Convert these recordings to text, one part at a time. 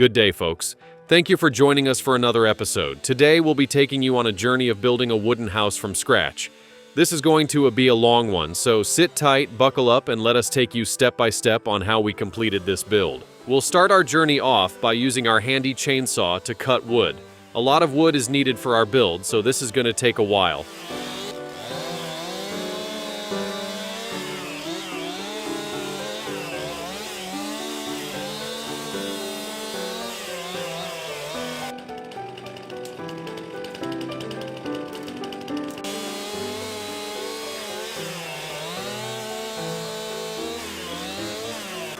Good day, folks. Thank you for joining us for another episode. Today, we'll be taking you on a journey of building a wooden house from scratch. This is going to be a long one, so sit tight, buckle up, and let us take you step by step on how we completed this build. We'll start our journey off by using our handy chainsaw to cut wood. A lot of wood is needed for our build, so this is going to take a while.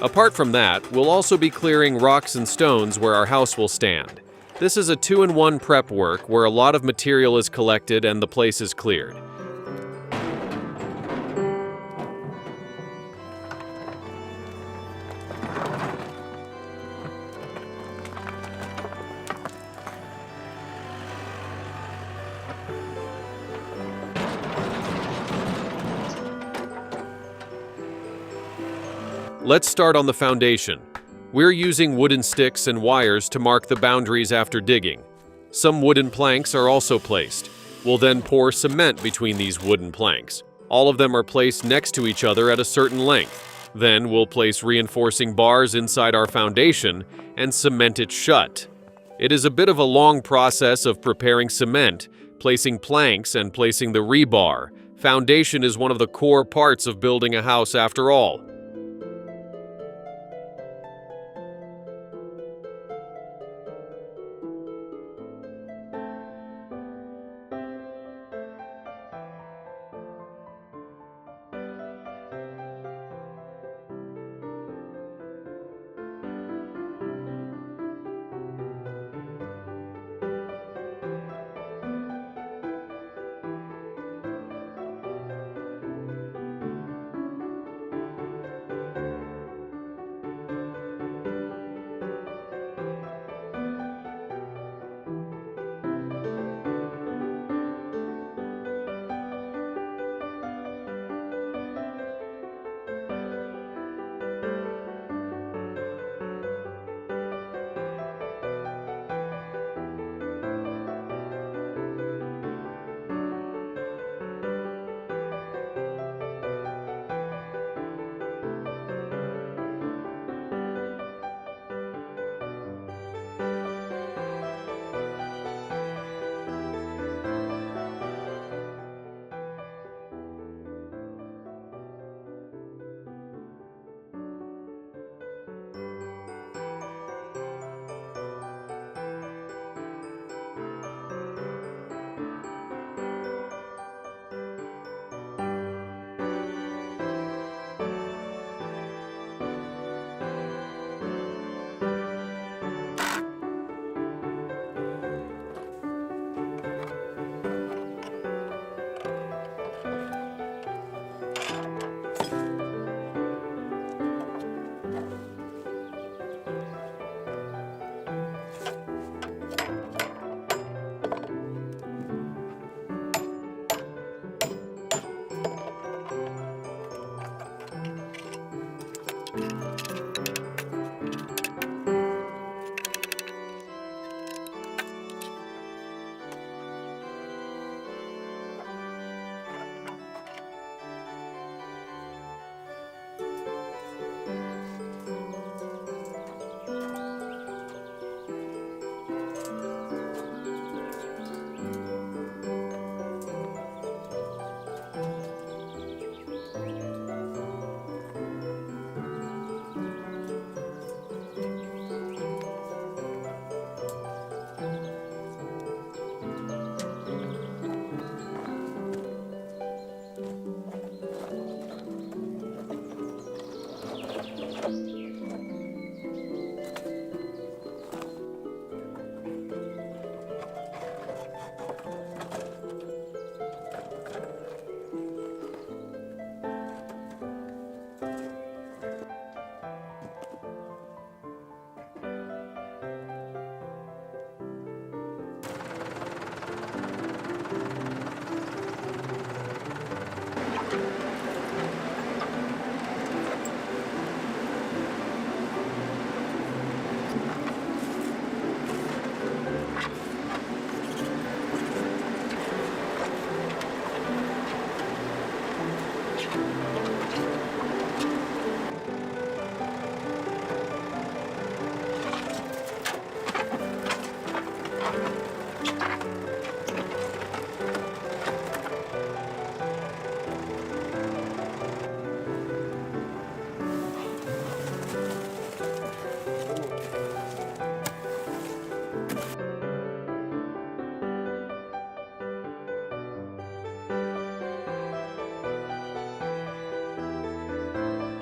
Apart from that, we'll also be clearing rocks and stones where our house will stand. This is a 2-in-1 prep work where a lot of material is collected and the place is cleared. Let's start on the foundation. We're using wooden sticks and wires to mark the boundaries after digging. Some wooden planks are also placed. We'll then pour cement between these wooden planks. All of them are placed next to each other at a certain length. Then we'll place reinforcing bars inside our foundation and cement it shut. It is a bit of a long process of preparing cement, placing planks, and placing the rebar. Foundation is one of the core parts of building a house after all.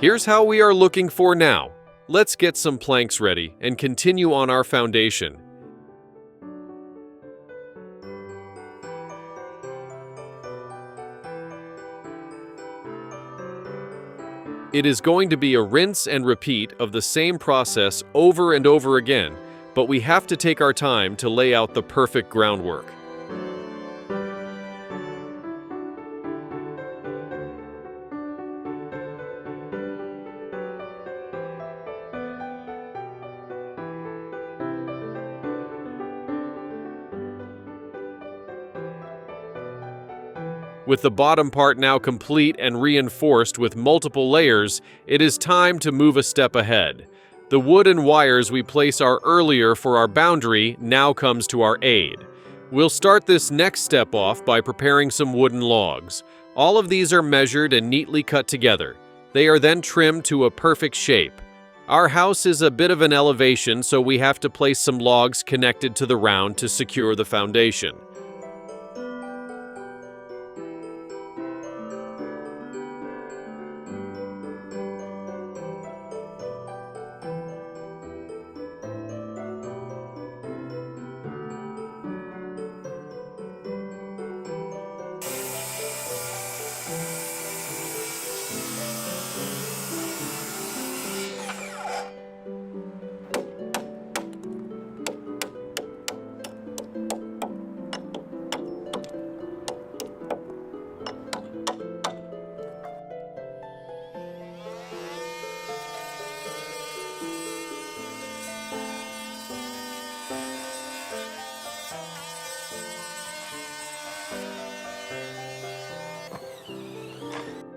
Here's how we are looking for now. Let's get some planks ready and continue on our foundation. It is going to be a rinse and repeat of the same process over and over again, but we have to take our time to lay out the perfect groundwork. With the bottom part now complete and reinforced with multiple layers, it is time to move a step ahead. The wood and wires we place earlier for our boundary now comes to our aid. We'll start this next step off by preparing some wooden logs. All of these are measured and neatly cut together. They are then trimmed to a perfect shape. Our house is a bit of an elevation, so we have to place some logs connected to the round to secure the foundation.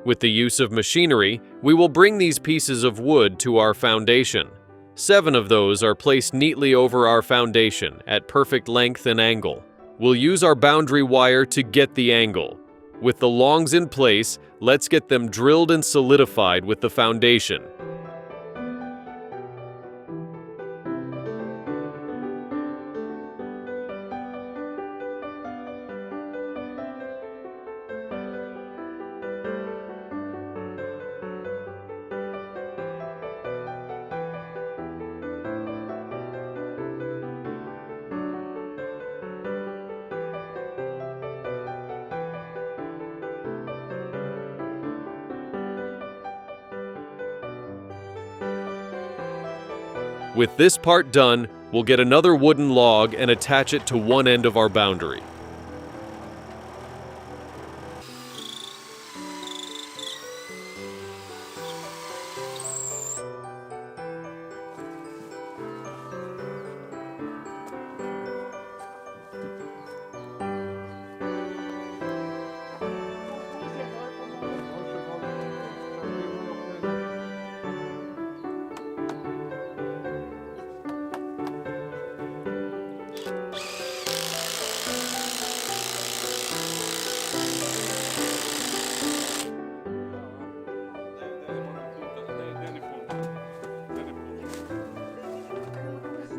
With the use of machinery, we will bring these pieces of wood to our foundation. 7 of those are placed neatly over our foundation at perfect length and angle. We'll use our boundary wire to get the angle. With the longs in place, let's get them drilled and solidified with the foundation. With this part done, we'll get another wooden log and attach it to one end of our boundary.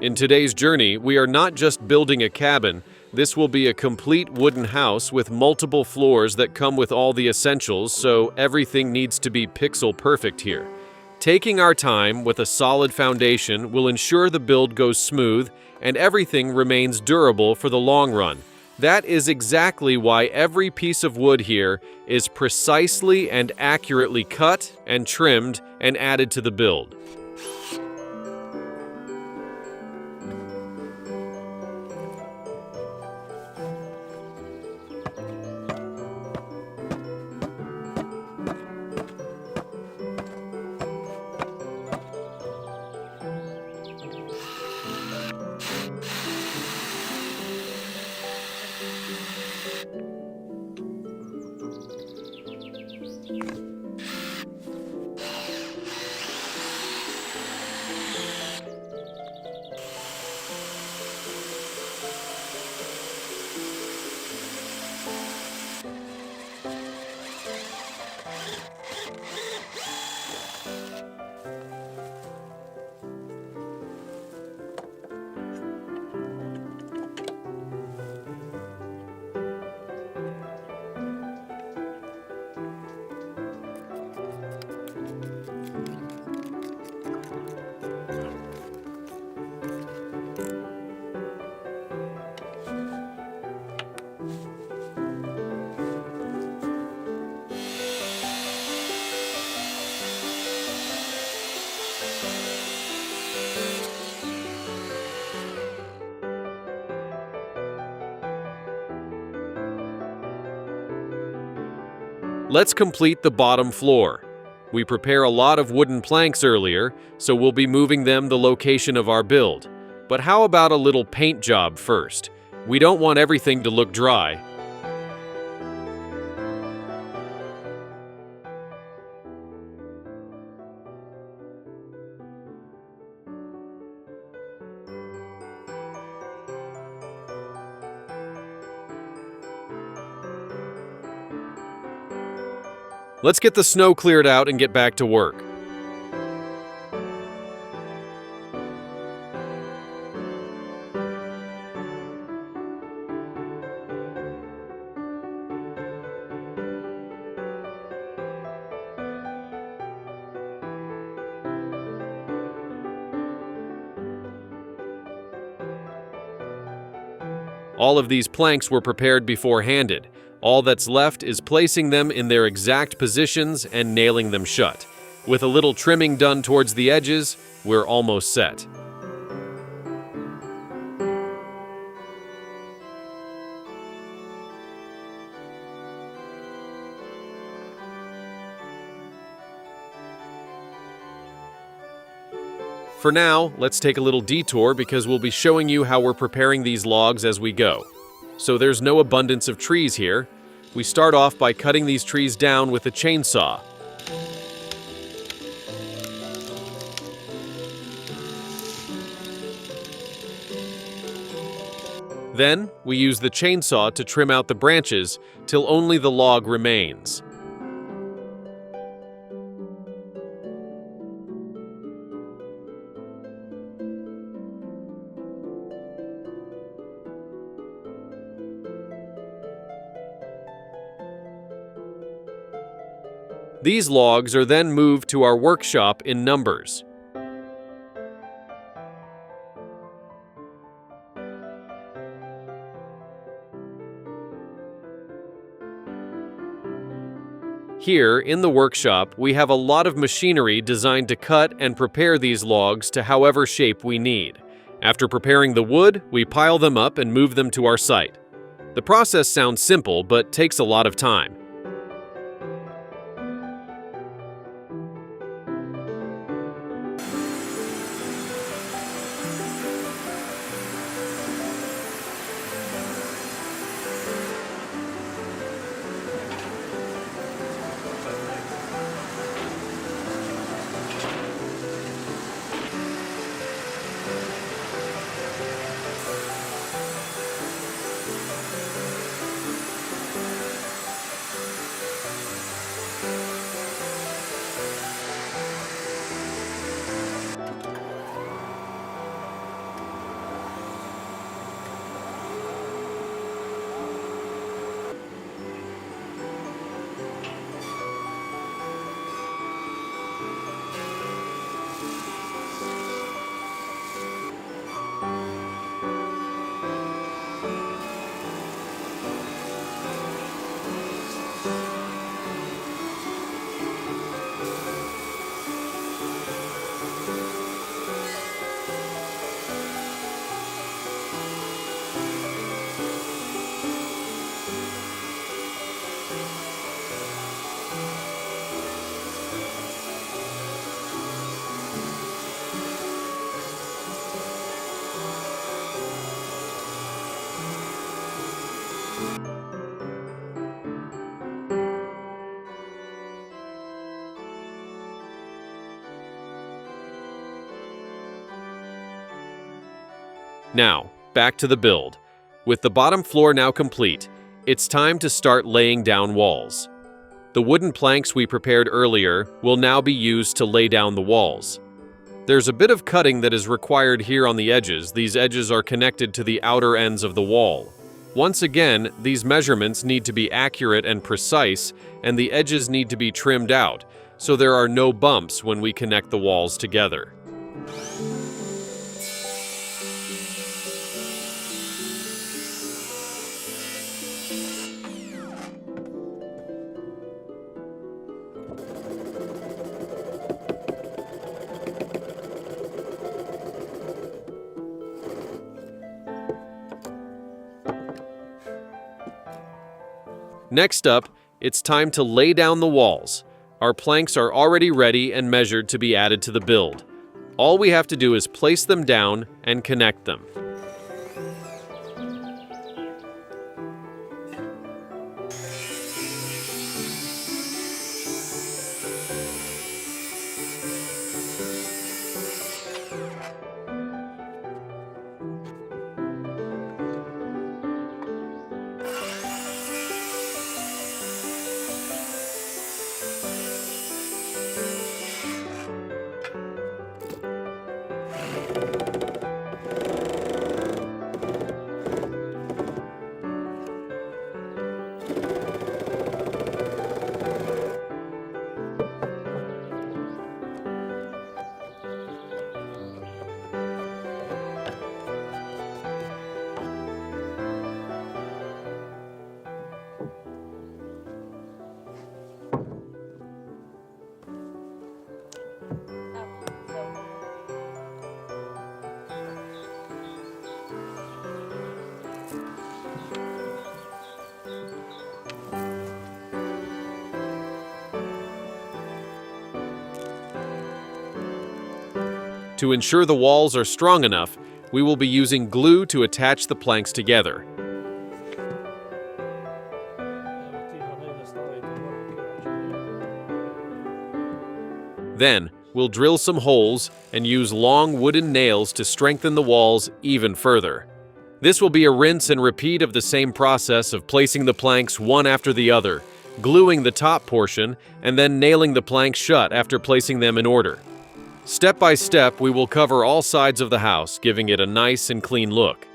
In today's journey, we are not just building a cabin. This will be a complete wooden house with multiple floors that come with all the essentials, so everything needs to be pixel perfect here. Taking our time with a solid foundation will ensure the build goes smooth and everything remains durable for the long run. That is exactly why every piece of wood here is precisely and accurately cut and trimmed and added to the build. Let's complete the bottom floor. We prepare a lot of wooden planks earlier, so we'll be moving them the location of our build. But how about a little paint job first? We don't want everything to look dry. Let's get the snow cleared out and get back to work. All of these planks were prepared before-handed. All that's left is placing them in their exact positions and nailing them shut. With a little trimming done towards the edges, we're almost set. For now, let's take a little detour because we'll be showing you how we're preparing these logs as we go. So there's no abundance of trees here. We start off by cutting these trees down with a chainsaw. Then, we use the chainsaw to trim out the branches till only the log remains. These logs are then moved to our workshop in numbers. Here, in the workshop, we have a lot of machinery designed to cut and prepare these logs to however shape we need. After preparing the wood, we pile them up and move them to our site. The process sounds simple, but takes a lot of time. Now, back to the build. With the bottom floor now complete, it's time to start laying down walls. The wooden planks we prepared earlier will now be used to lay down the walls. There's a bit of cutting that is required here on the edges. These edges are connected to the outer ends of the wall. Once again, these measurements need to be accurate and precise, and the edges need to be trimmed out, so there are no bumps when we connect the walls together. Next up, it's time to lay down the walls. Our planks are already ready and measured to be added to the build. All we have to do is place them down and connect them. To ensure the walls are strong enough, we will be using glue to attach the planks together. Then, we'll drill some holes and use long wooden nails to strengthen the walls even further. This will be a rinse and repeat of the same process of placing the planks one after the other, gluing the top portion, and then nailing the planks shut after placing them in order. Step by step, we will cover all sides of the house, giving it a nice and clean look.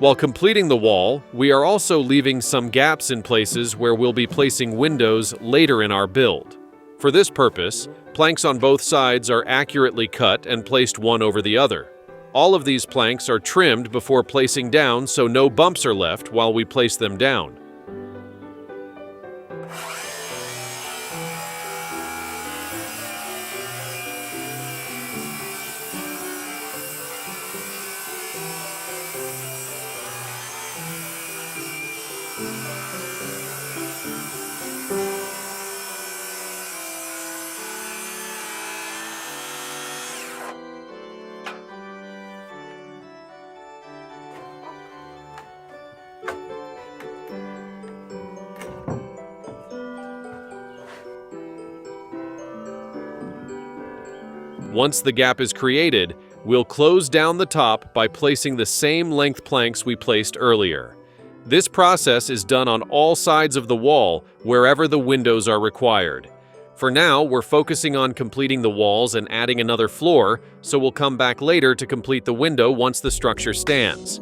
While completing the wall, we are also leaving some gaps in places where we'll be placing windows later in our build. For this purpose, planks on both sides are accurately cut and placed one over the other. All of these planks are trimmed before placing down so no bumps are left while we place them down. Once the gap is created, we'll close down the top by placing the same length planks we placed earlier. This process is done on all sides of the wall, wherever the windows are required. For now, we're focusing on completing the walls and adding another floor, so we'll come back later to complete the window once the structure stands.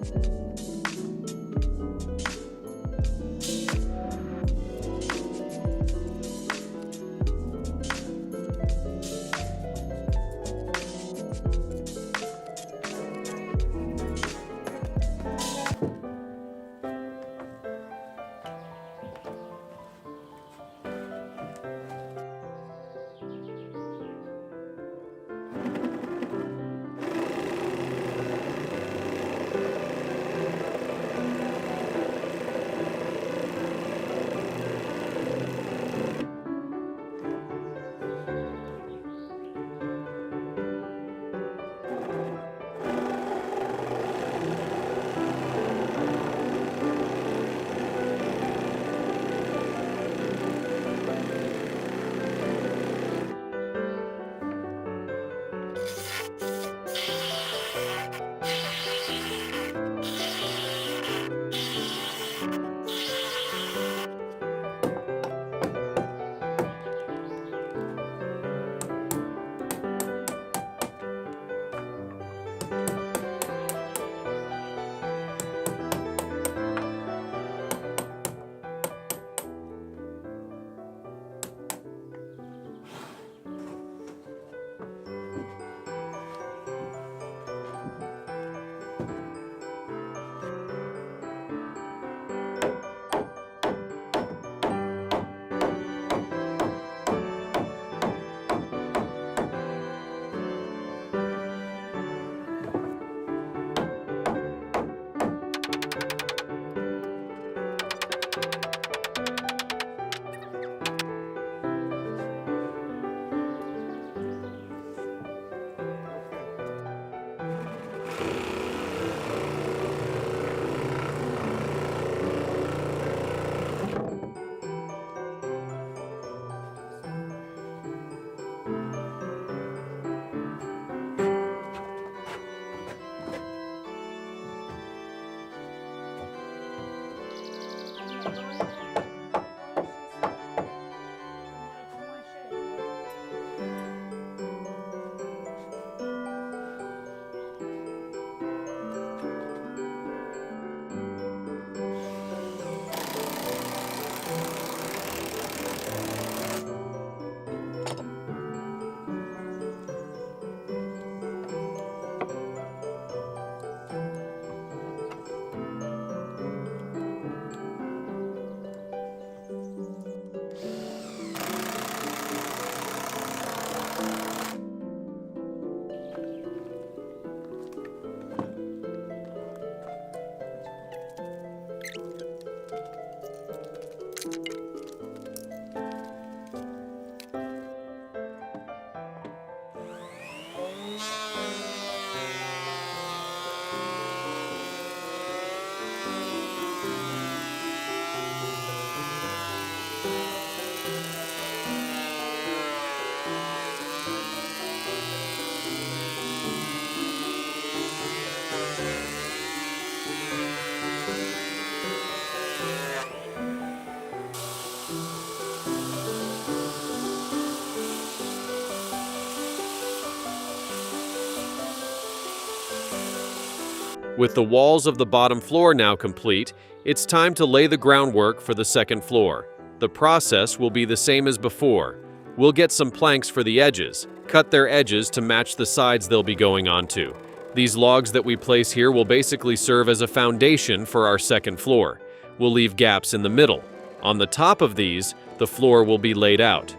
With the walls of the bottom floor now complete, it's time to lay the groundwork for the second floor. The process will be the same as before. We'll get some planks for the edges, cut their edges to match the sides they'll be going onto. These logs that we place here will basically serve as a foundation for our second floor. We'll leave gaps in the middle. On the top of these, the floor will be laid out.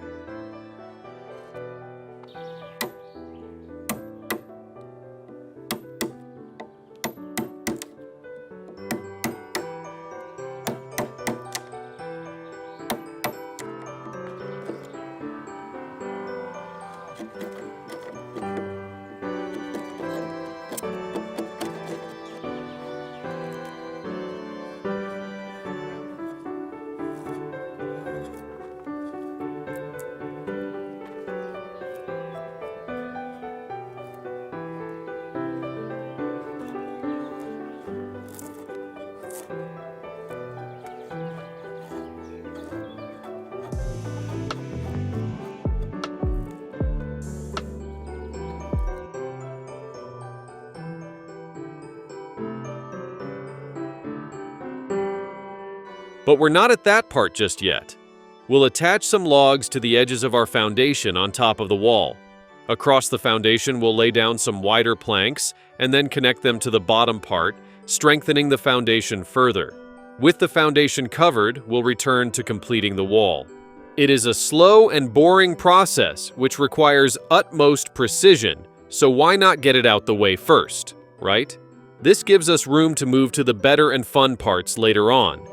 But we're not at that part just yet. We'll attach some logs to the edges of our foundation on top of the wall. Across the foundation, we'll lay down some wider planks and then connect them to the bottom part, strengthening the foundation further. With the foundation covered, we'll return to completing the wall. It is a slow and boring process which requires utmost precision, so why not get it out the way first, right? This gives us room to move to the better and fun parts later on.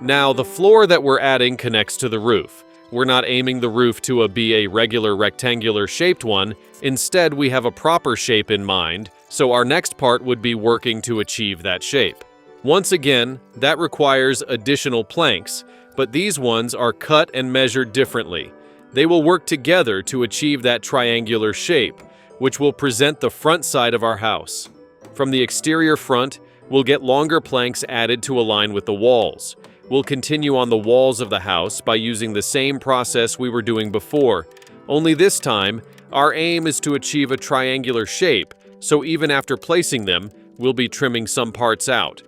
Now, the floor that we're adding connects to the roof. We're not aiming the roof to be a regular rectangular shaped one. Instead, we have a proper shape in mind, so our next part would be working to achieve that shape. Once again, that requires additional planks, but these ones are cut and measured differently. They will work together to achieve that triangular shape, which will present the front side of our house. From the exterior front, we'll get longer planks added to align with the walls. We'll continue on the walls of the house by using the same process we were doing before, only this time, our aim is to achieve a triangular shape, so even after placing them, we'll be trimming some parts out.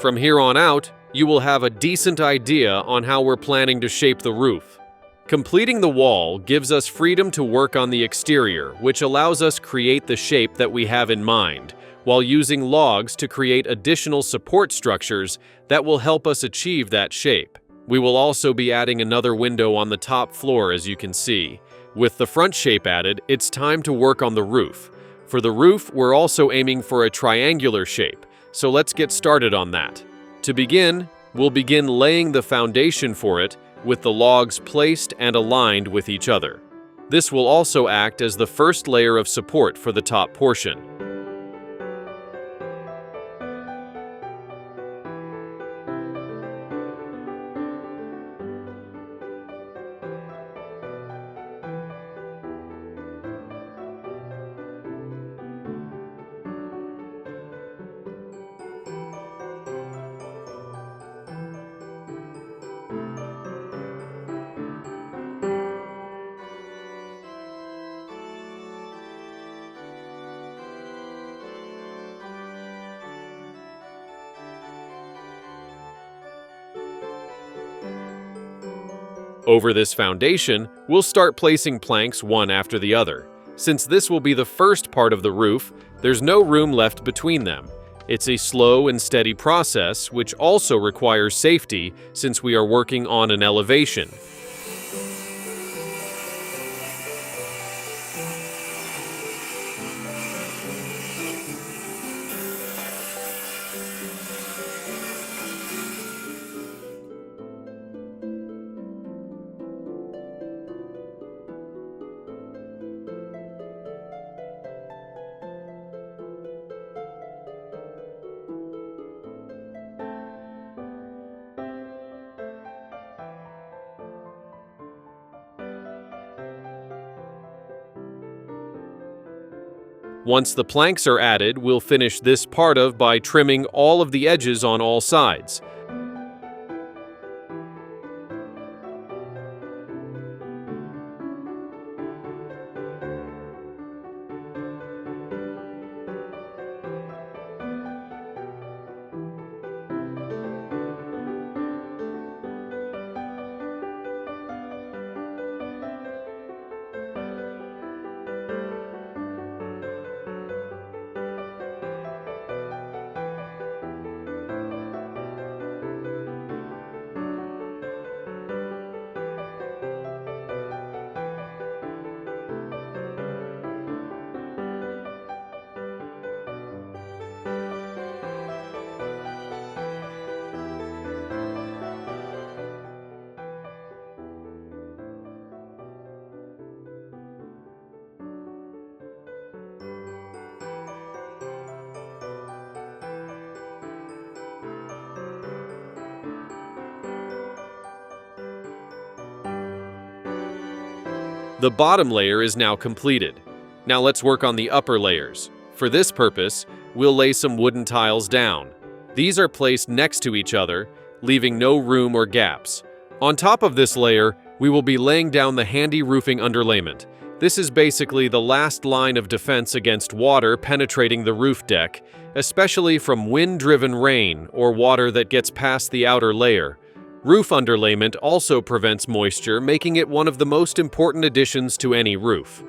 From here on out, you will have a decent idea on how we're planning to shape the roof. Completing the wall gives us freedom to work on the exterior, which allows us create the shape that we have in mind, while using logs to create additional support structures that will help us achieve that shape. We will also be adding another window on the top floor, as you can see. With the front shape added, it's time to work on the roof. For the roof, we're also aiming for a triangular shape, so let's get started on that. To begin, we'll begin laying the foundation for it with the logs placed and aligned with each other. This will also act as the first layer of support for the top portion. Over this foundation, we'll start placing planks one after the other. Since this will be the first part of the roof, there's no room left between them. It's a slow and steady process, which also requires safety since we are working on an elevation. Once the planks are added, we'll finish this part by trimming all of the edges on all sides. The bottom layer is now completed. Now let's work on the upper layers. For this purpose, we'll lay some wooden tiles down. These are placed next to each other, leaving no room or gaps. On top of this layer, we will be laying down the handy roofing underlayment. This is basically the last line of defense against water penetrating the roof deck, especially from wind-driven rain or water that gets past the outer layer. Roof underlayment also prevents moisture, making it one of the most important additions to any roof.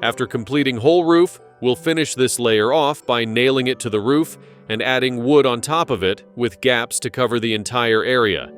After completing whole roof, we'll finish this layer off by nailing it to the roof and adding wood on top of it with gaps to cover the entire area.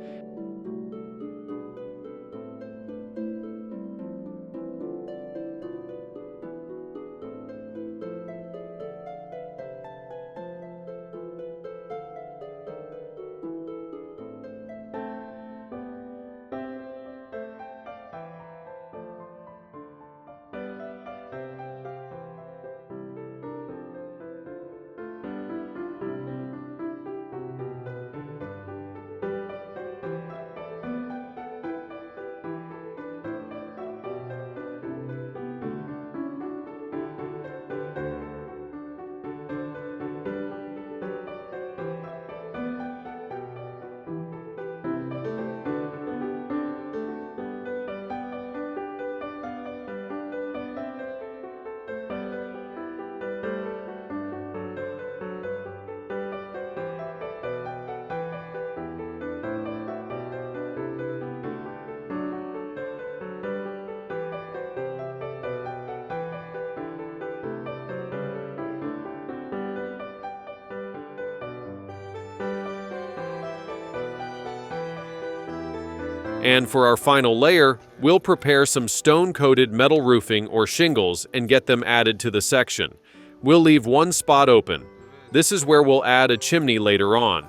And for our final layer, we'll prepare some stone-coated metal roofing or shingles and get them added to the section. We'll leave one spot open. This is where we'll add a chimney later on.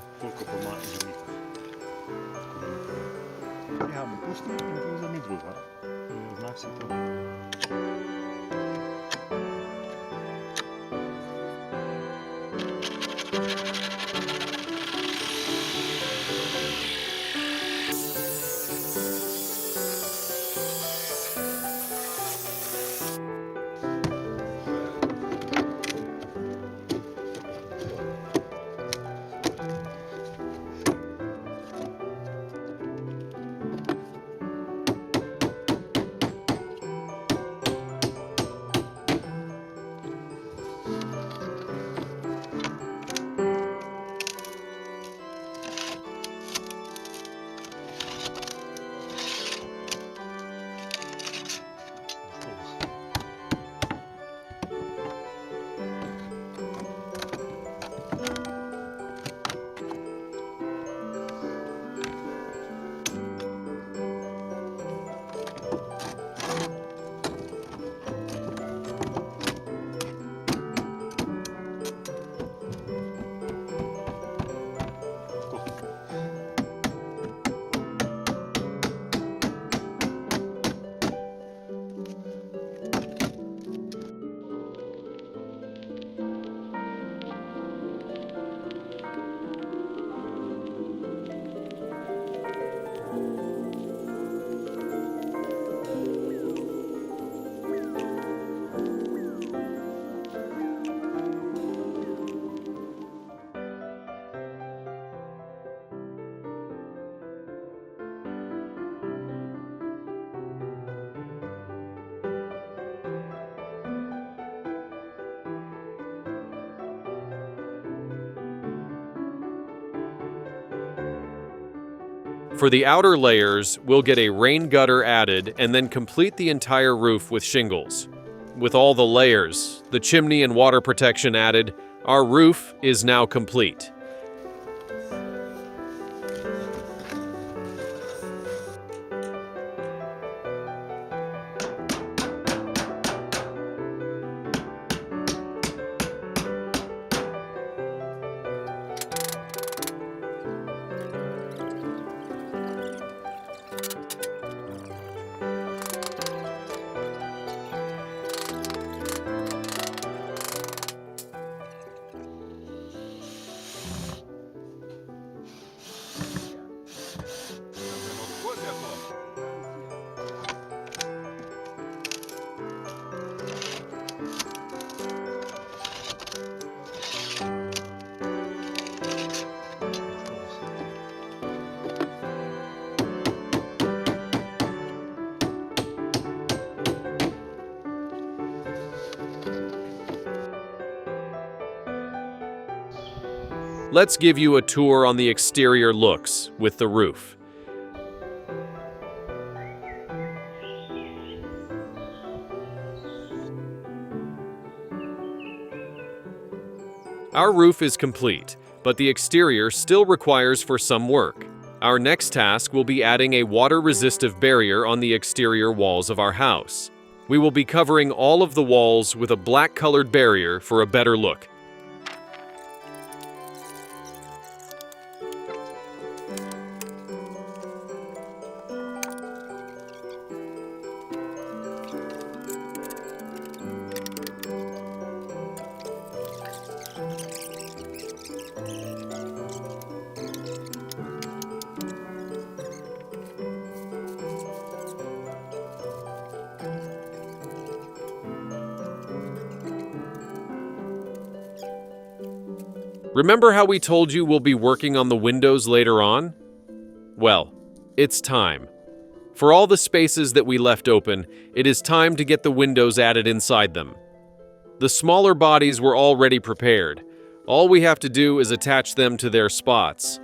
For the outer layers, we'll get a rain gutter added and then complete the entire roof with shingles. With all the layers, the chimney and water protection added, our roof is now complete. Let's give you a tour on the exterior looks with the roof. Our roof is complete, but the exterior still requires for some work. Our next task will be adding a water-resistive barrier on the exterior walls of our house. We will be covering all of the walls with a black-colored barrier for a better look. Remember how we told you we'll be working on the windows later on? Well, it's time. For all the spaces that we left open, it is time to get the windows added inside them. The smaller bodies were already prepared. All we have to do is attach them to their spots.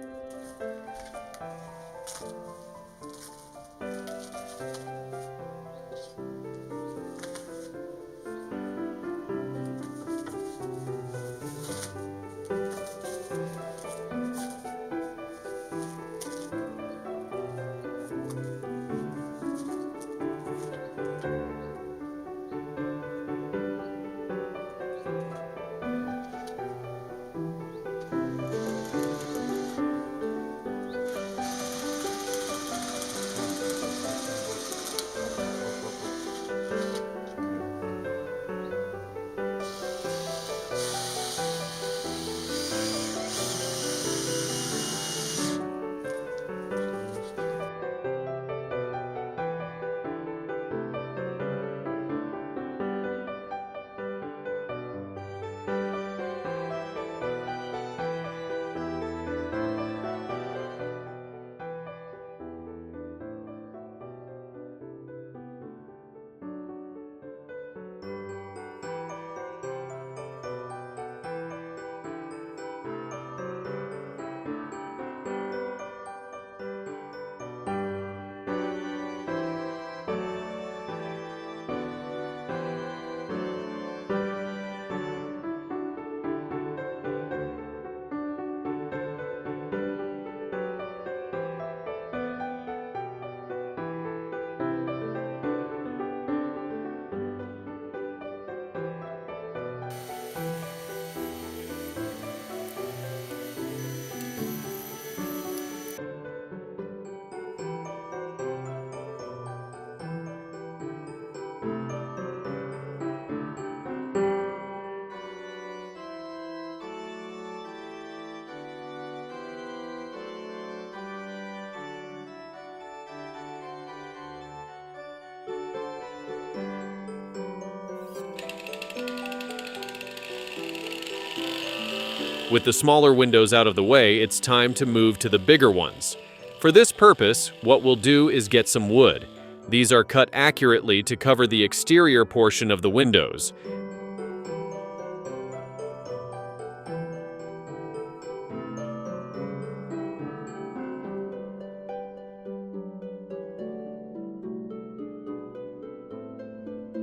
With the smaller windows out of the way, it's time to move to the bigger ones. For this purpose, what we'll do is get some wood. These are cut accurately to cover the exterior portion of the windows.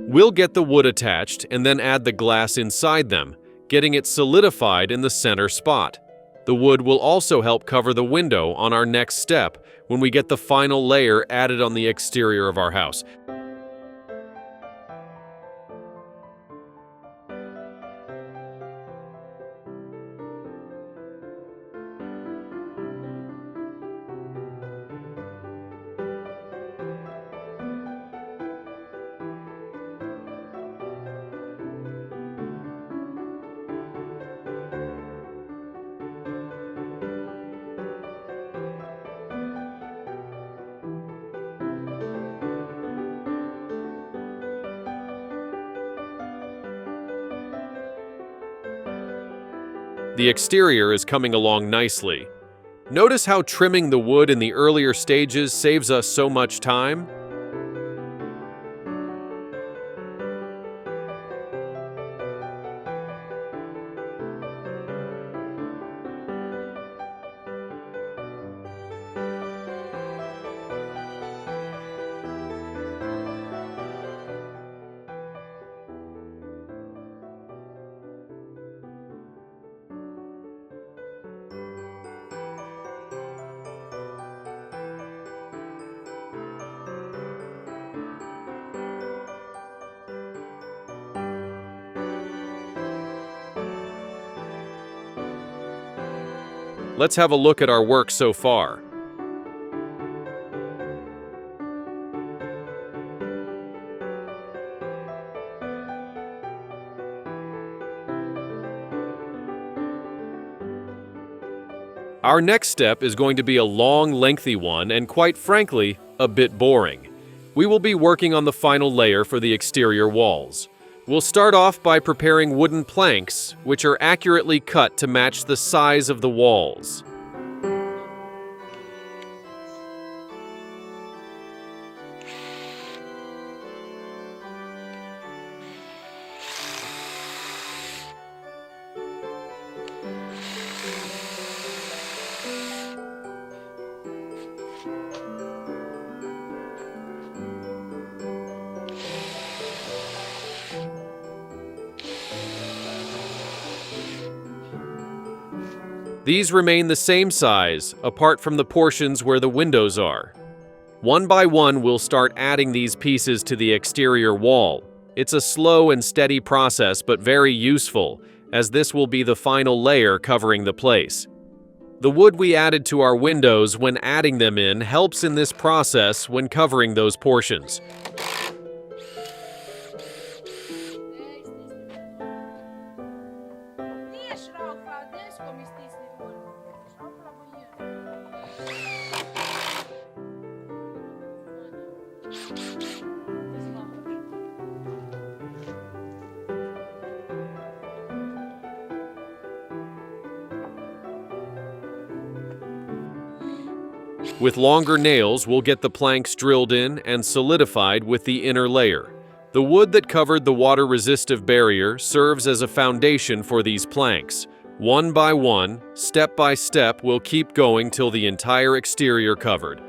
We'll get the wood attached and then add the glass inside them, getting it solidified in the center spot. The wood will also help cover the window on our next step when we get the final layer added on the exterior of our house. The exterior is coming along nicely. Notice how trimming the wood in the earlier stages saves us so much time? Let's have a look at our work so far. Our next step is going to be a long, lengthy one and, quite frankly, a bit boring. We will be working on the final layer for the exterior walls. We'll start off by preparing wooden planks, which are accurately cut to match the size of the walls. These remain the same size, apart from the portions where the windows are. One by one, we'll start adding these pieces to the exterior wall. It's a slow and steady process, but very useful, as this will be the final layer covering the place. The wood we added to our windows when adding them in helps in this process when covering those portions. With longer nails, we'll get the planks drilled in and solidified with the inner layer. The wood that covered the water-resistive barrier serves as a foundation for these planks. One by one, step by step, we'll keep going till the entire exterior covered.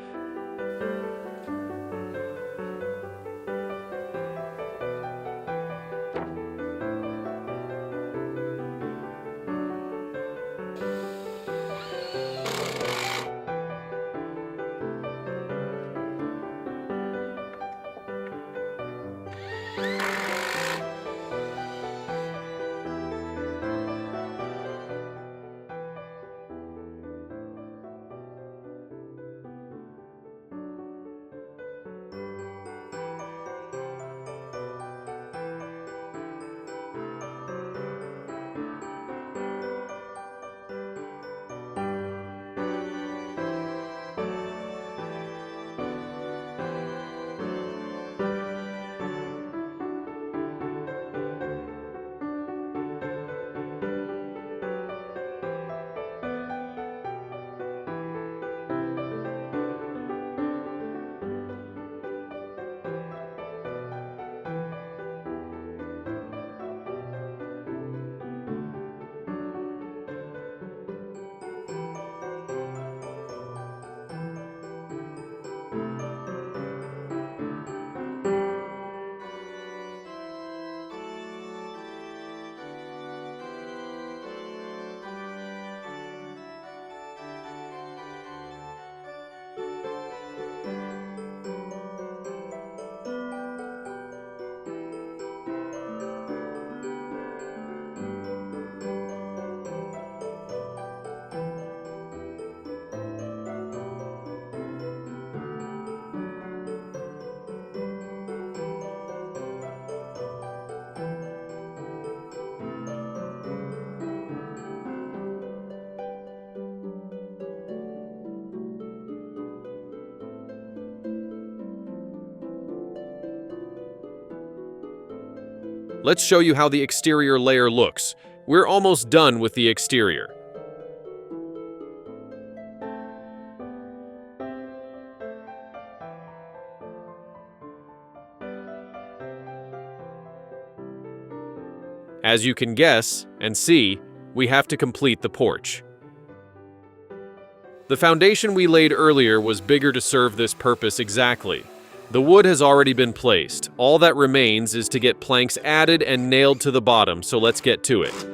Let's show you how the exterior layer looks. We're almost done with the exterior. As you can guess and see, we have to complete the porch. The foundation we laid earlier was bigger to serve this purpose exactly. The wood has already been placed. All that remains is to get planks added and nailed to the bottom, so let's get to it.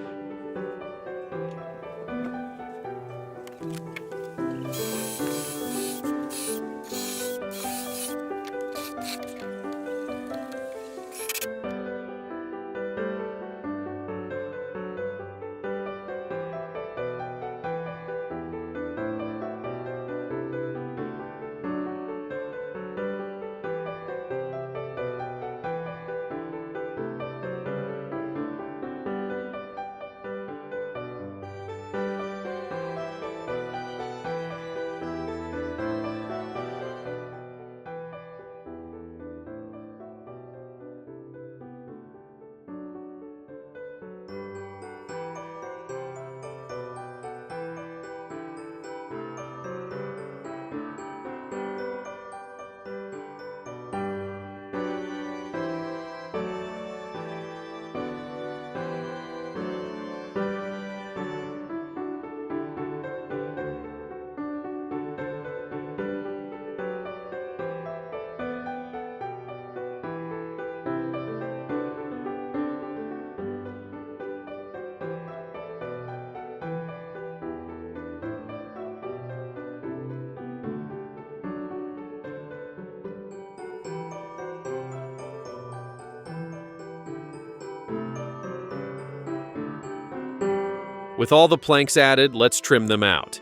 With all the planks added, let's trim them out.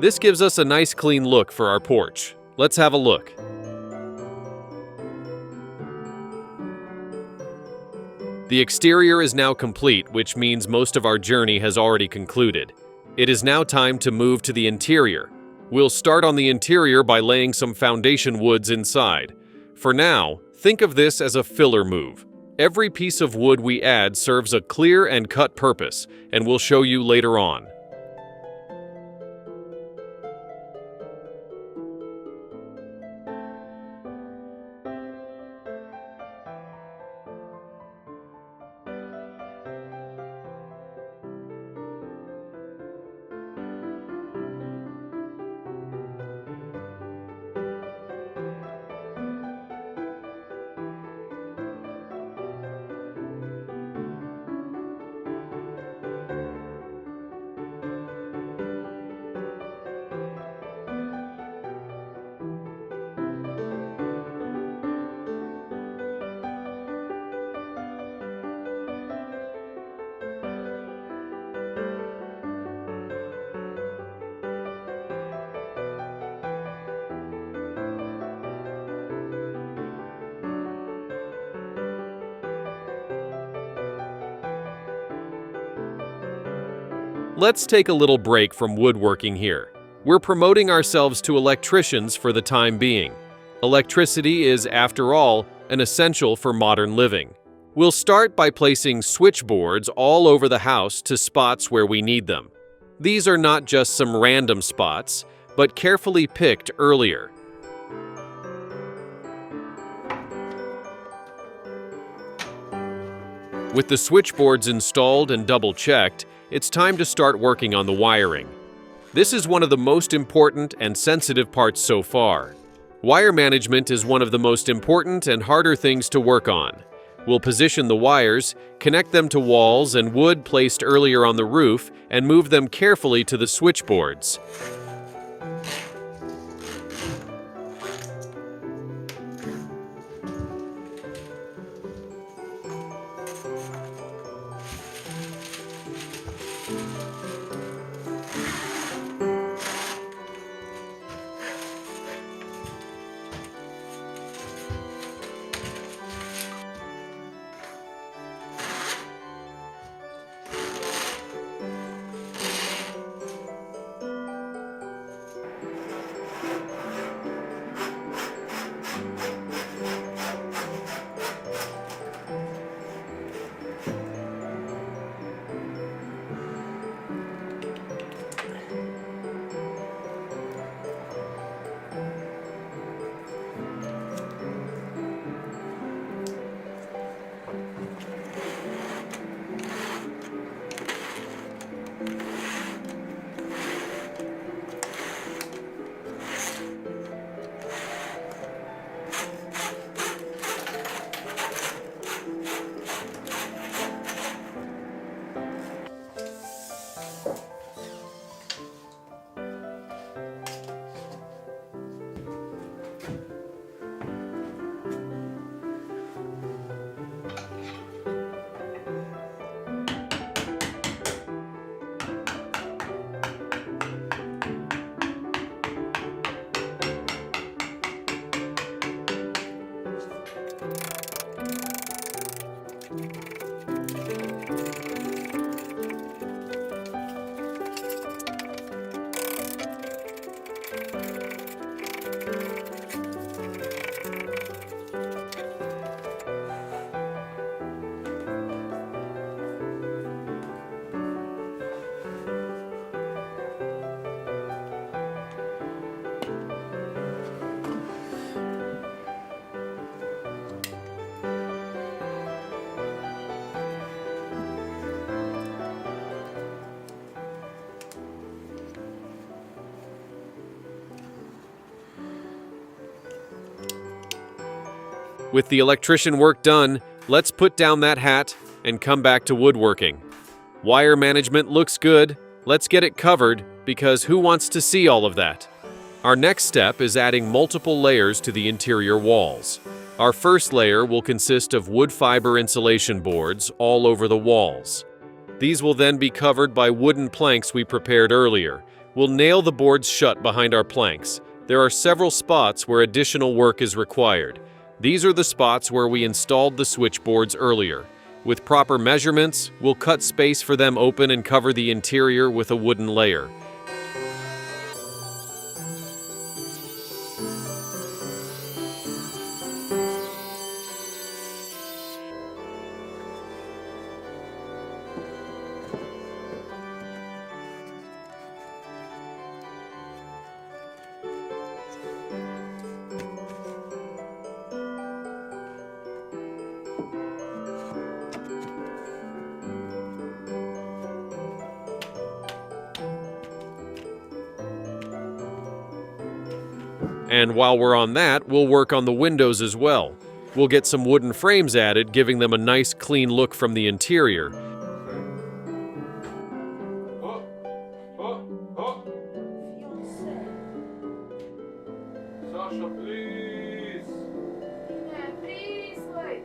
This gives us a nice clean look for our porch. Let's have a look. The exterior is now complete, which means most of our journey has already concluded. It is now time to move to the interior. We'll start on the interior by laying some foundation woods inside. For now, think of this as a filler move. Every piece of wood we add serves a clear and cut purpose, and we'll show you later on. Let's take a little break from woodworking here. We're promoting ourselves to electricians for the time being. Electricity is, after all, an essential for modern living. We'll start by placing switchboards all over the house to spots where we need them. These are not just some random spots, but carefully picked earlier. With the switchboards installed and double-checked, it's time to start working on the wiring. This is one of the most important and sensitive parts so far. Wire management is one of the most important and harder things to work on. We'll position the wires, connect them to walls and wood placed earlier on the roof, and move them carefully to the switchboards. With the electrician work done, let's put down that hat and come back to woodworking. Wire management looks good. Let's get it covered because who wants to see all of that? Our next step is adding multiple layers to the interior walls. Our first layer will consist of wood fiber insulation boards all over the walls. These will then be covered by wooden planks we prepared earlier. We'll nail the boards shut behind our planks. There are several spots where additional work is required. These are the spots where we installed the switchboards earlier. With proper measurements, we'll cut space for them open and cover the interior with a wooden layer. And while we're on that, we'll work on the windows as well. We'll get some wooden frames added, giving them a nice clean look from the interior. Sasha, please. Yeah, please wait.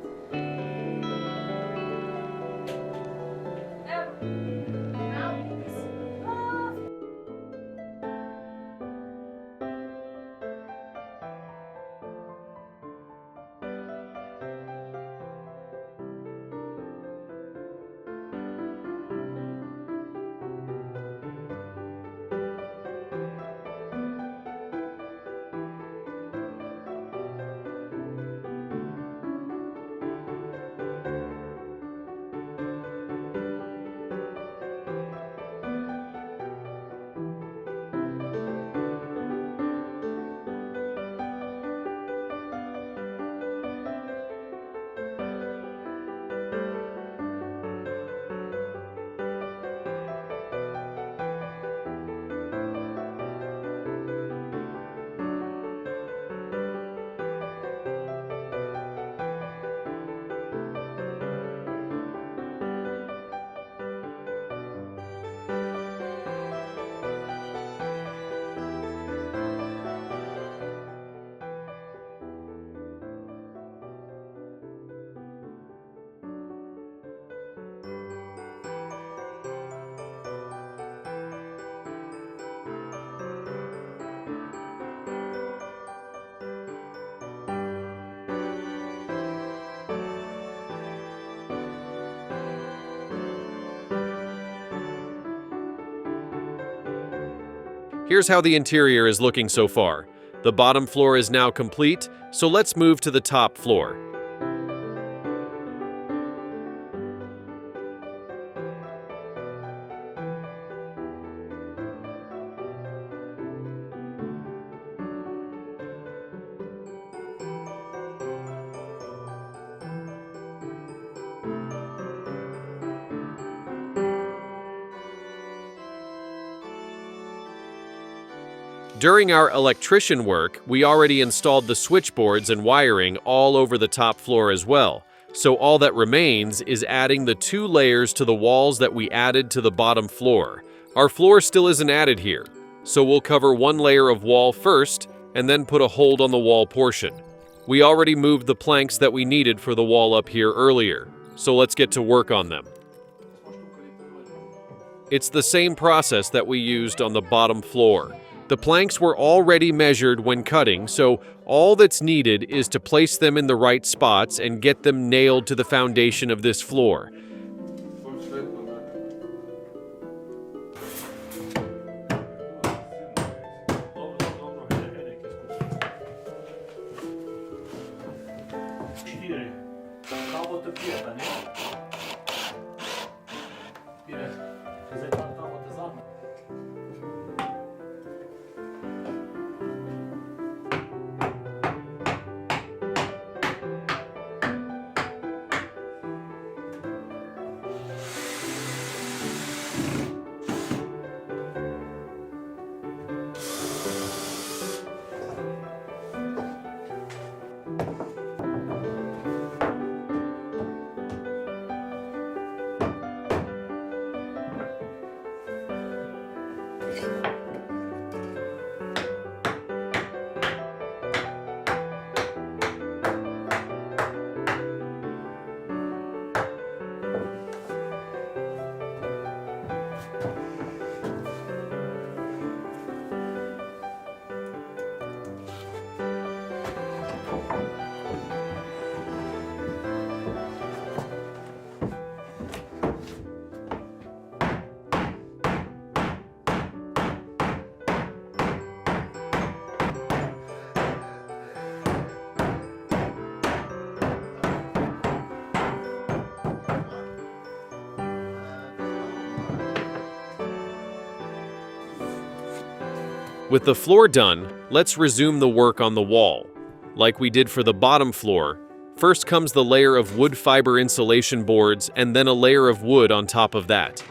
Now please. Here's how the interior is looking so far. The bottom floor is now complete, so let's move to the top floor. During our electrician work, we already installed the switchboards and wiring all over the top floor as well. So all that remains is adding the 2 layers to the walls that we added to the bottom floor. Our floor still isn't added here, so we'll cover 1 layer of wall first and then put a hold on the wall portion. We already moved the planks that we needed for the wall up here earlier, so let's get to work on them. It's the same process that we used on the bottom floor. The planks were already measured when cutting, so all that's needed is to place them in the right spots and get them nailed to the foundation of this floor. With the floor done, let's resume the work on the wall. Like we did for the bottom floor, first comes the layer of wood fiber insulation boards and then a layer of wood on top of that.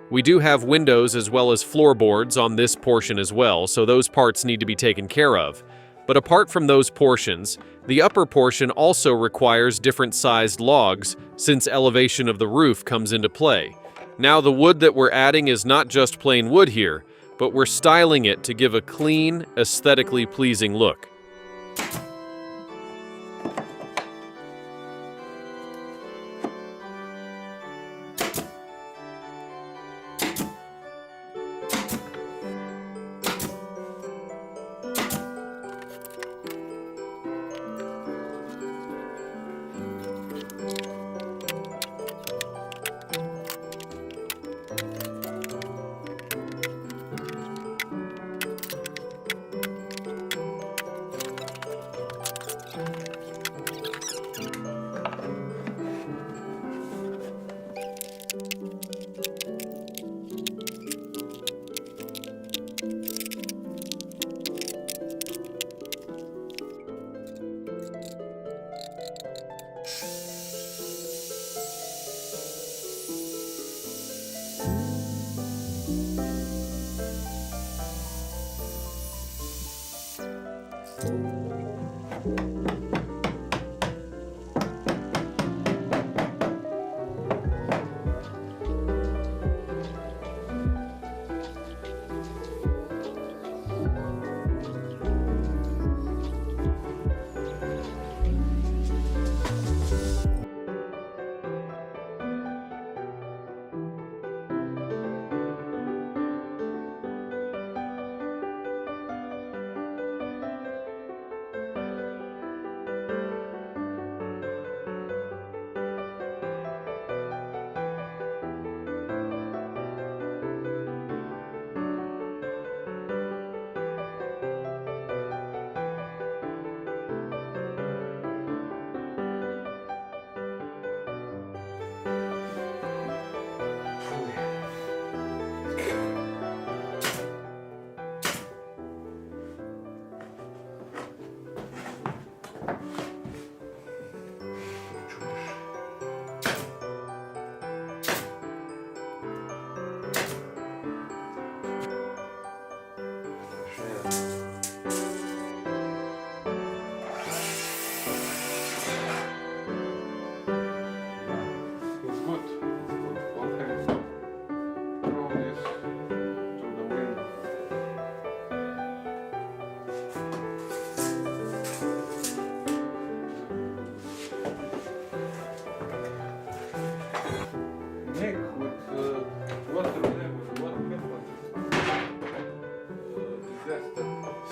We do have windows as well as floorboards on this portion as well, so those parts need to be taken care of. But apart from those portions, the upper portion also requires different sized logs since elevation of the roof comes into play. Now the wood that we're adding is not just plain wood here, but we're styling it to give a clean, aesthetically pleasing look.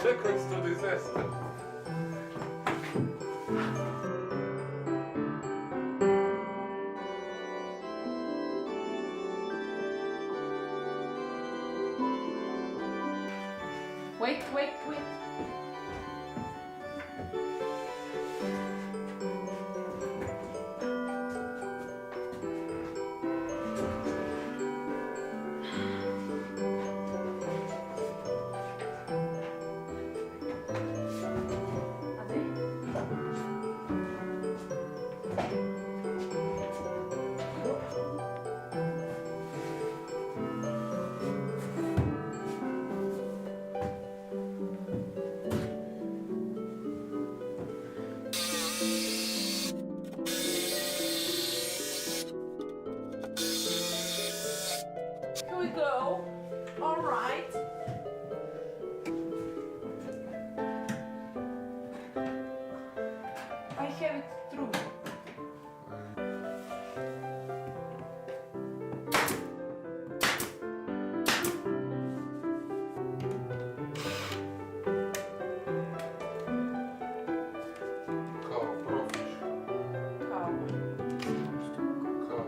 Seconds to disaster. Wait. Here we go. All right. I have it through. Kao profiš. Kao. Kao.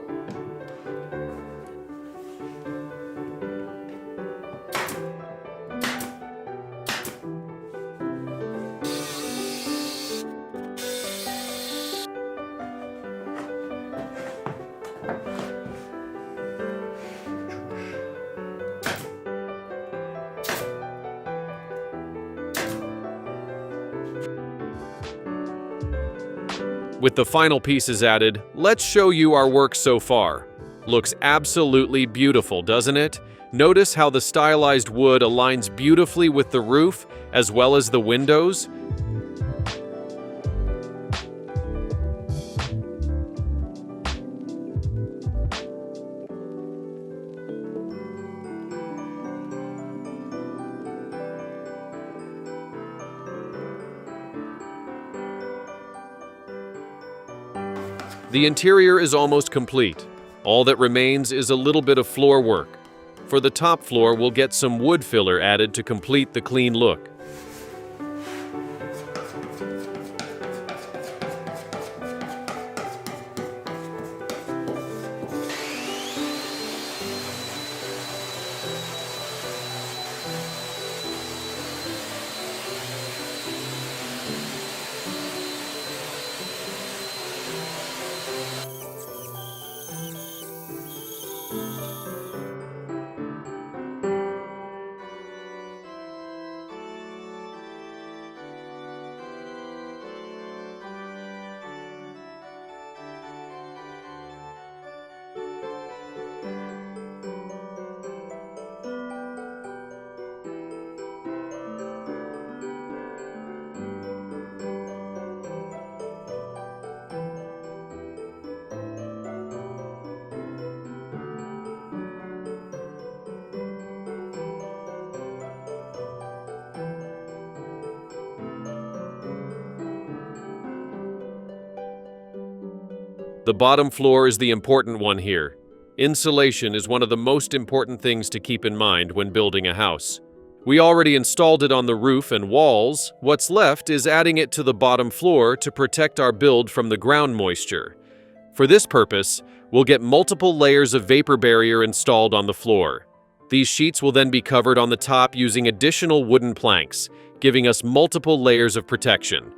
With the final pieces added, let's show you our work so far. Looks absolutely beautiful, doesn't it? Notice how the stylized wood aligns beautifully with the roof as well as the windows. The interior is almost complete. All that remains is a little bit of floor work. For the top floor, we'll get some wood filler added to complete the clean look. The bottom floor is the important one here. Insulation is one of the most important things to keep in mind when building a house. We already installed it on the roof and walls. What's left is adding it to the bottom floor to protect our build from the ground moisture. For this purpose, we'll get multiple layers of vapor barrier installed on the floor. These sheets will then be covered on the top using additional wooden planks, giving us multiple layers of protection.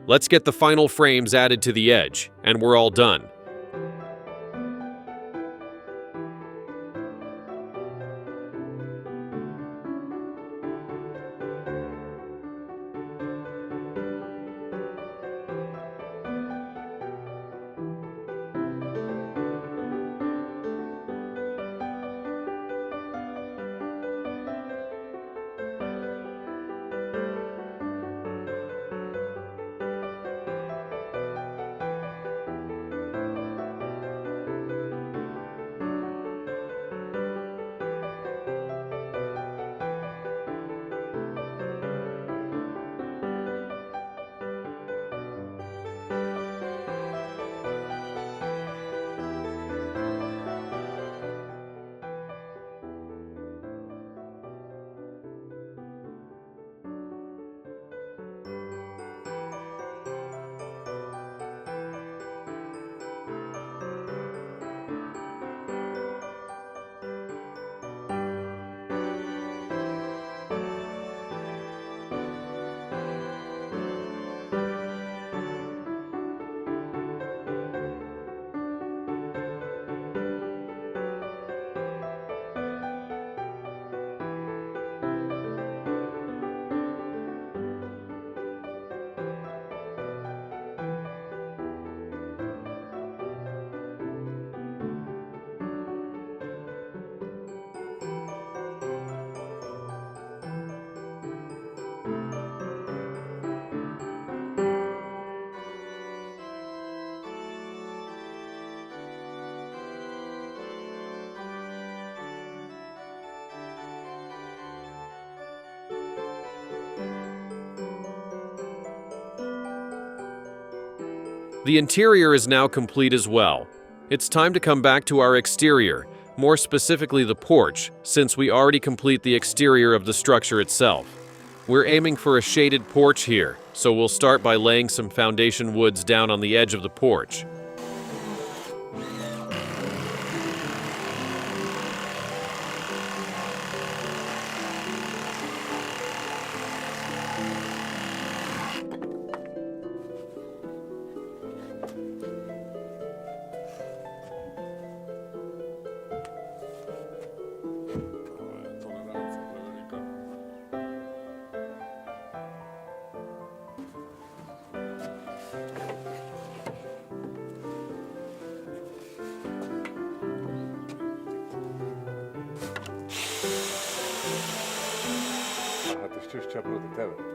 Let's get the final frames added to the edge, and we're all done. The interior is now complete as well. It's time to come back to our exterior, more specifically the porch, since we already complete the exterior of the structure itself. We're aiming for a shaded porch here, so we'll start by laying some foundation woods down on the edge of the porch. Ću protiv tebe.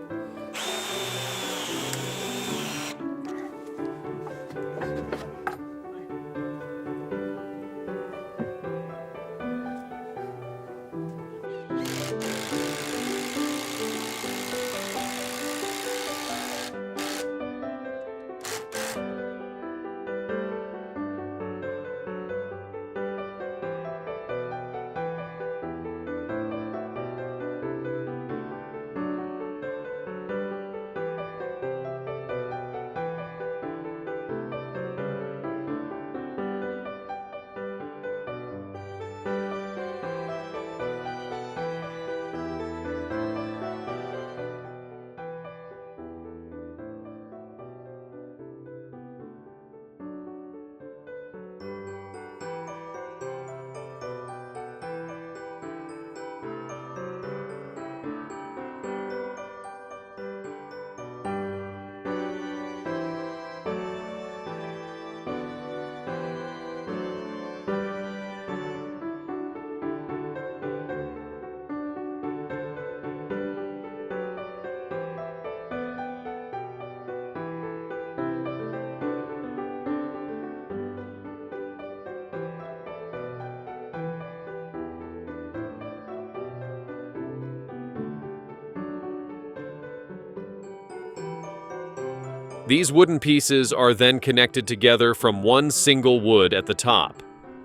These wooden pieces are then connected together from one single wood at the top.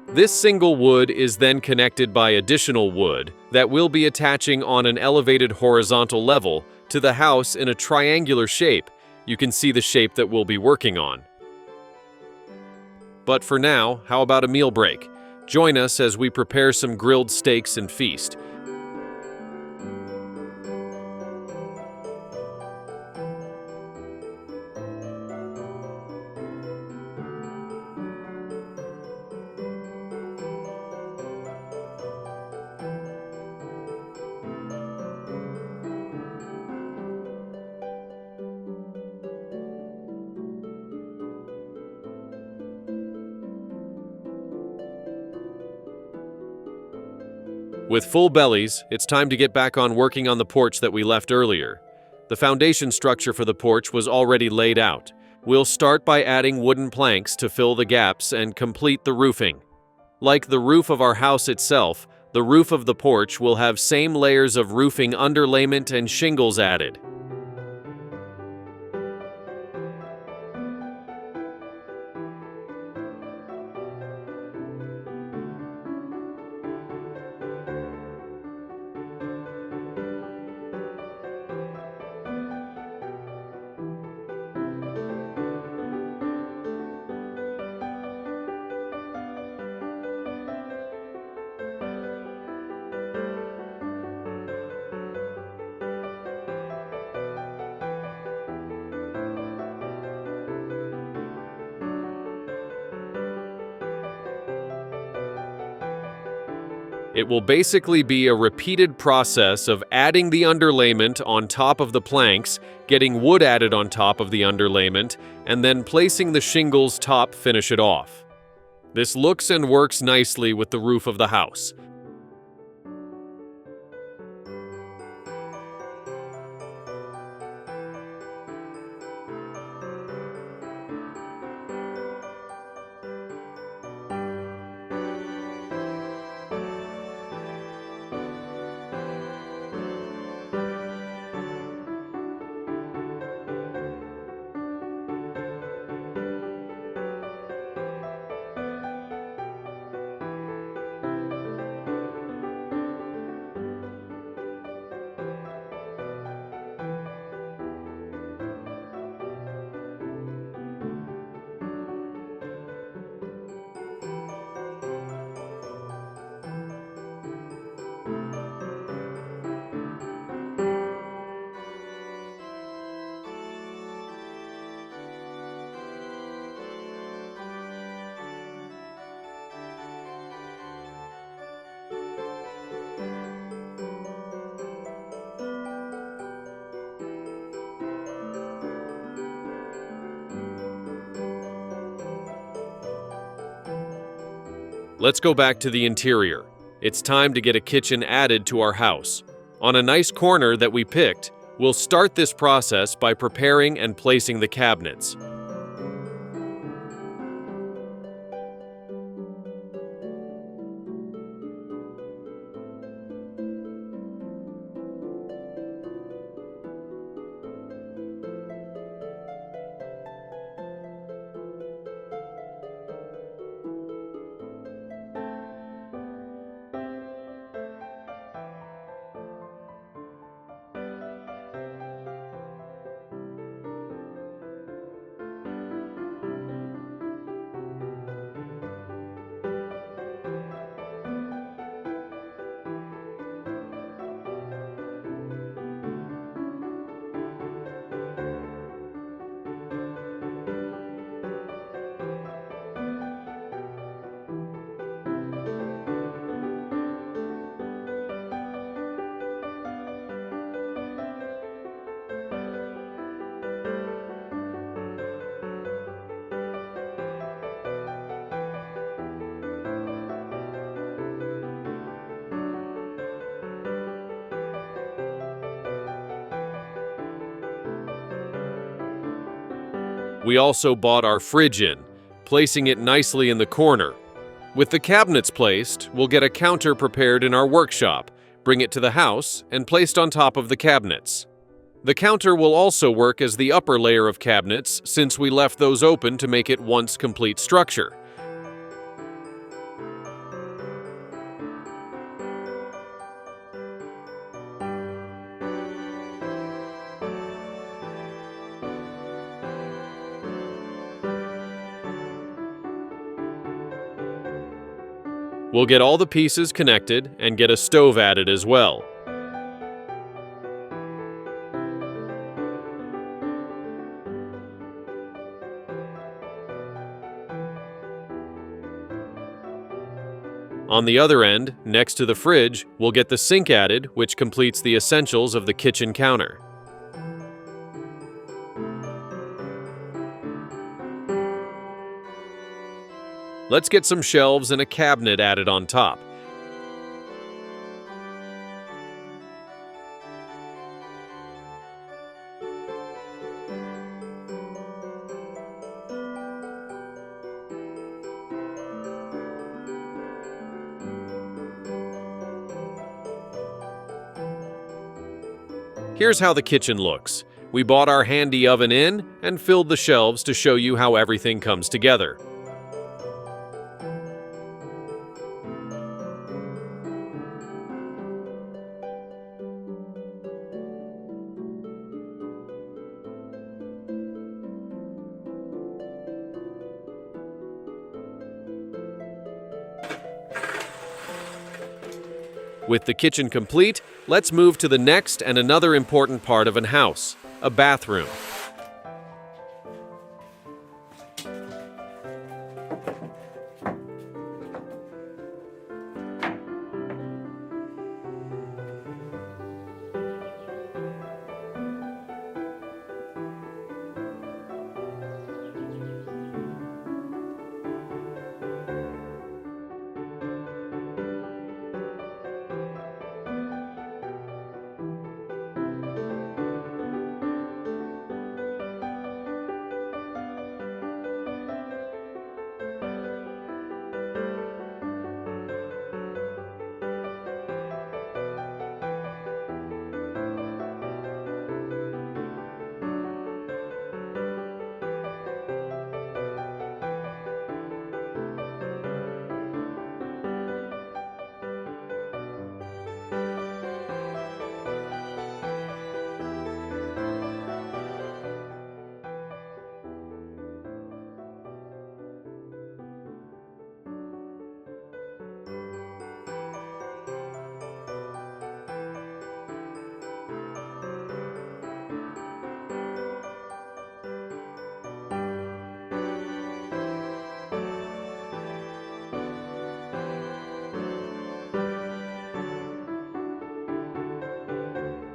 This single wood is then connected by additional wood that will be attaching on an elevated horizontal level to the house in a triangular shape. You can see the shape that we'll be working on. But for now, how about a meal break? Join us as we prepare some grilled steaks and feast. With full bellies, it's time to get back on working on the porch that we left earlier. The foundation structure for the porch was already laid out. We'll start by adding wooden planks to fill the gaps and complete the roofing. Like the roof of our house itself, the roof of the porch will have same layers of roofing underlayment and shingles added. It will basically be a repeated process of adding the underlayment on top of the planks, getting wood added on top of the underlayment, and then placing the shingles top finish it off. This looks and works nicely with the roof of the house. Let's go back to the interior. It's time to get a kitchen added to our house. On a nice corner that we picked, We'll start this process by preparing and placing the cabinets. We also bought our fridge in, placing it nicely in the corner. With the cabinets placed, we'll get a counter prepared in our workshop, bring it to the house, and placed on top of the cabinets. The counter will also work as the upper layer of cabinets since we left those open to make it one complete structure. We'll get all the pieces connected and get a stove added as well. On the other end, next to the fridge, we'll get the sink added, which completes the essentials of the kitchen counter. Let's get some shelves and a cabinet added on top. Here's how the kitchen looks. We bought our handy oven in and filled the shelves to show you how everything comes together. With the kitchen complete, let's move to the next and another important part of an house, a bathroom.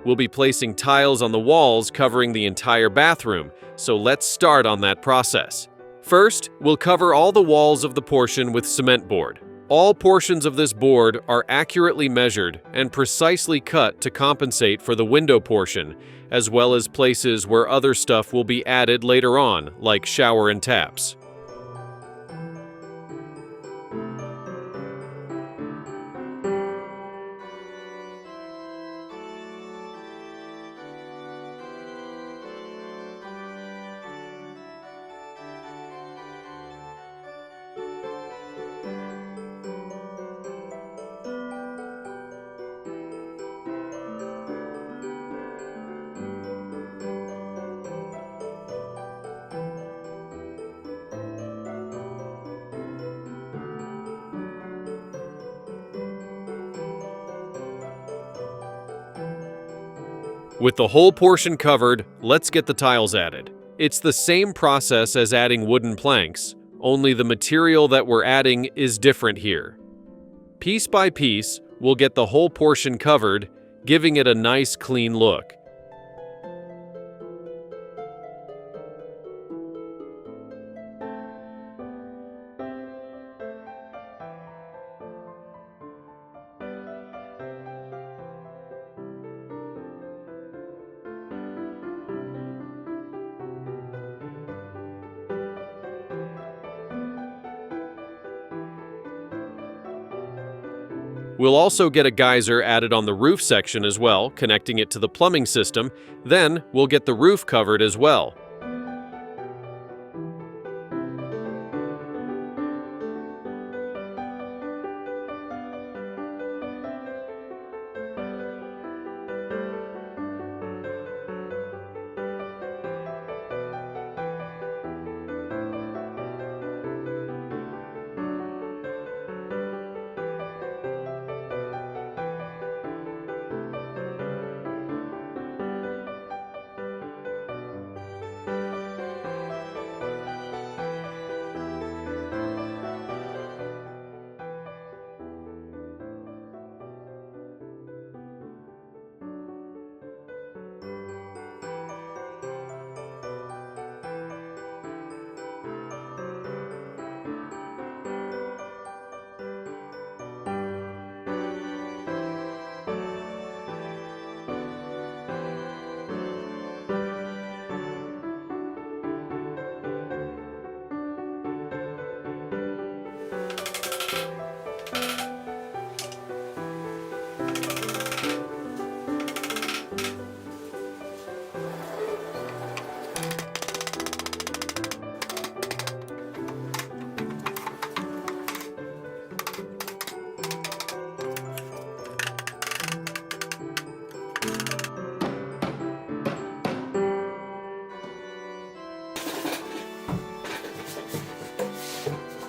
We'll be placing tiles on the walls covering the entire bathroom, so let's start on that process. First, we'll cover all the walls of the portion with cement board. All portions of this board are accurately measured and precisely cut to compensate for the window portion, as well as places where other stuff will be added later on, like shower and taps. With the whole portion covered, let's get the tiles added. It's the same process as adding wooden planks, only the material that we're adding is different here. Piece by piece, we'll get the whole portion covered, giving it a nice clean look. We'll also get a geyser added on the roof section as well, connecting it to the plumbing system. Then we'll get the roof covered as well.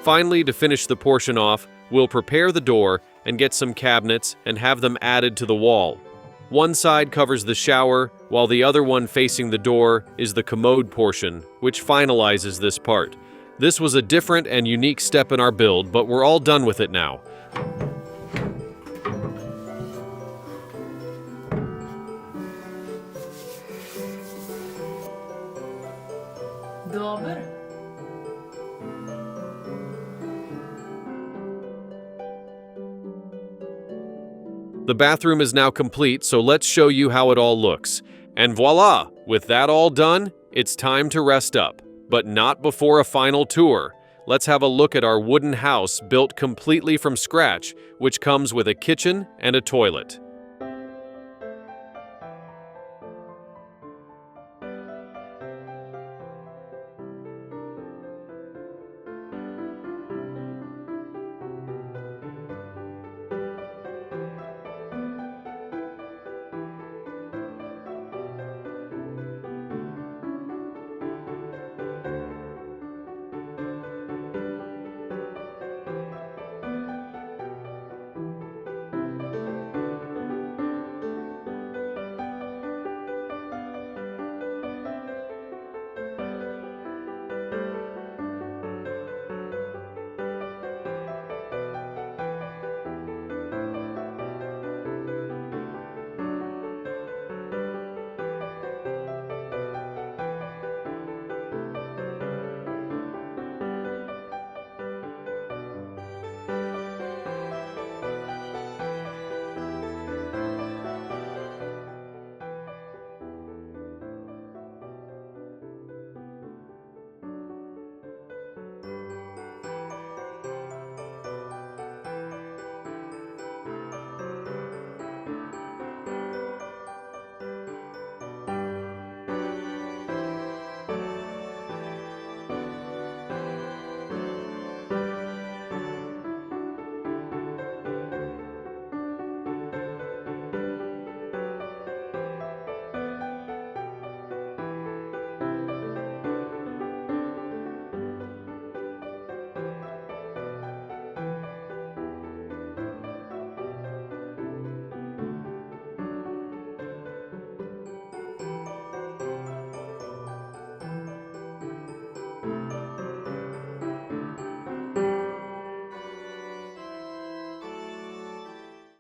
Finally, to finish the portion off, we'll prepare the door and get some cabinets and have them added to the wall. One side covers the shower, while the other one facing the door is the commode portion, which finalizes this part. This was a different and unique step in our build, but we're all done with it now. Добре. The bathroom is now complete, so let's show you how it all looks. And voila! With that all done, it's time to rest up. But not before a final tour. Let's have a look at our wooden house built completely from scratch, which comes with a kitchen and a toilet.